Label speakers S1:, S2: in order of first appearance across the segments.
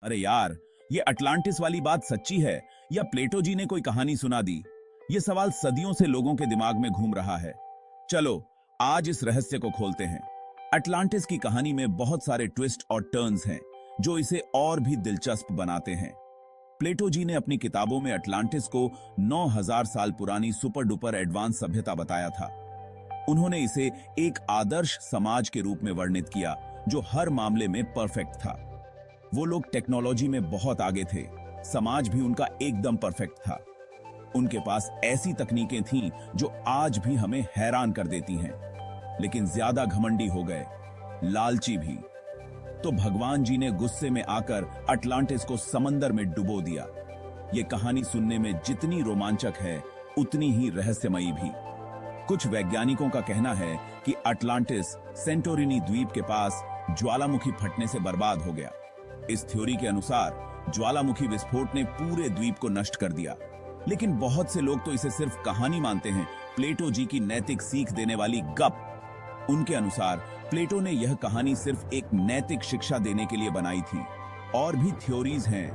S1: अरे यार, ये अटलांटिस वाली बात सच्ची है या प्लेटो जी ने कोई कहानी सुना दी? ये सवाल सदियों से लोगों के दिमाग में घूम रहा है। चलो, आज इस रहस्य को खोलते हैं। अटलांटिस की कहानी में बहुत सारे ट्विस्ट और टर्न्स हैं, जो इसे और भी दिलचस्प बनाते हैं। प्लेटो जी ने अपनी किताबों में अटलांटिस को 9000 साल पुरानी सुपर डुपर एडवांस सभ्यता बताया था। उन्होंने इसे एक आदर्श समाज के रूप में वर्णित किया, जो हर मामले में परफेक्ट था। वो लोग टेक्नोलॉजी में बहुत आगे थे, समाज भी उनका एकदम परफेक्ट था। उनके पास ऐसी तकनीकें थीं जो आज भी हमें हैरान कर देती हैं। लेकिन ज्यादा घमंडी हो गए, लालची भी। तो भगवान जी ने गुस्से में आकर अटलांटिस को समंदर में डुबो दिया। ये कहानी सुनने में जितनी रोमांचक है, उतनी ही रहस्यमयी भी। कुछ वैज्ञानिकों का कहना है कि अटलांटिस सेंटोरिनी द्वीप के पास ज्वालामुखी फटने से बर्बाद हो गया। इस थ्योरी के अनुसार ज्वालामुखी विस्फोट ने पूरे द्वीप को नष्ट कर दिया। लेकिन बहुत से लोग तो इसे सिर्फ कहानी मानते हैं, प्लेटो जी की नैतिक सीख देने वाली गप। उनके अनुसार प्लेटो ने यह कहानी सिर्फ एक नैतिक शिक्षा देने के लिए बनाई थी। और भी थ्योरीज हैं।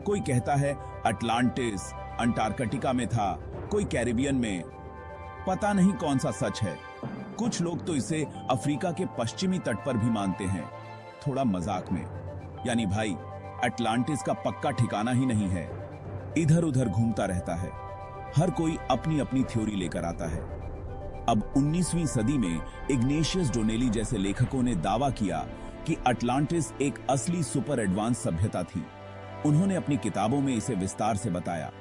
S1: कोई कहता है अटलांटिस अंटार्कटिका में था, कोई कैरिबियन में। पता नहीं कौन सा सच है। कुछ लोग तो इसे अफ्रीका के पश्चिमी तट पर भी मानते हैं, थोड़ा मजाक में। यानी भाई, अटलांटिस का पक्का ठिकाना ही नहीं है, इधर उधर घूमता रहता है। हर कोई अपनी अपनी थ्योरी लेकर आता है। अब 19वीं सदी में इग्नेशियस डोनेली जैसे लेखकों ने दावा किया कि अटलांटिस एक असली सुपर एडवांस सभ्यता थी। उन्होंने अपनी किताबों में इसे विस्तार से बताया।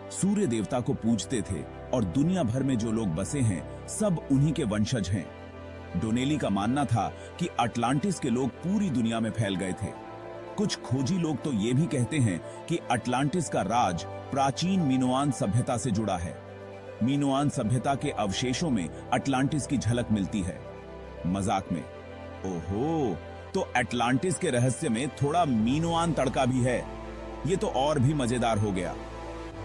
S1: सूर्य देवता को पूजते थे और दुनिया भर में जो लोग बसे हैं, सब उन्हीं के वंशज हैं। डोनेली का मानना था कि अटलांटिस के लोग पूरी दुनिया में फैल गए थे। कुछ खोजी लोग तो ये भी कहते हैं कि अटलांटिस का राज प्राचीन मिनोआन सभ्यता से जुड़ा है। मिनोआन सभ्यता के अवशेषों में अटलांटिस की झलक मिलती है। मजाक में। ओहो, तो अटलांटिस के रहस्य में थोड़ा मिनोआन तड़का भी है। ये तो और भी मजेदार हो गया।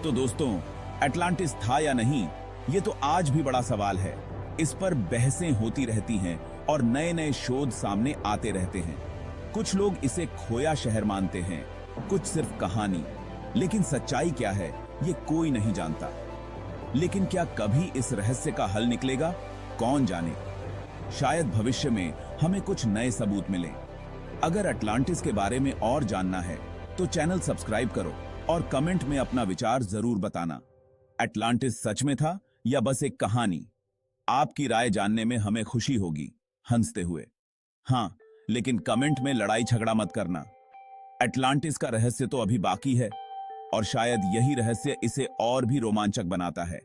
S1: तो दोस्तों, अटलांटिस था या नहीं, ये तो आज भी बड़ा सवाल है। इस पर बहसें होती रहती हैं और नए नए शोध सामने आते रहते हैं। कुछ लोग इसे खोया शहर मानते हैं, कुछ सिर्फ कहानी। लेकिन सच्चाई क्या है, ये कोई नहीं जानता। लेकिन क्या कभी इस रहस्य का हल निकलेगा? कौन जाने। शायद भविष्य में हमें कुछ नए सबूत मिलें। अगर अटलांटिस के बारे में और जानना है तो चैनल सब्सक्राइब करो और कमेंट में अपना विचार जरूर बताना। अटलांटिस सच में था या बस एक कहानी? आपकी राय जानने में हमें खुशी होगी, हंसते हुए। हाँ, लेकिन कमेंट में लड़ाई झगड़ा मत करना। अटलांटिस का रहस्य तो अभी बाकी है और शायद यही रहस्य इसे और भी रोमांचक बनाता है।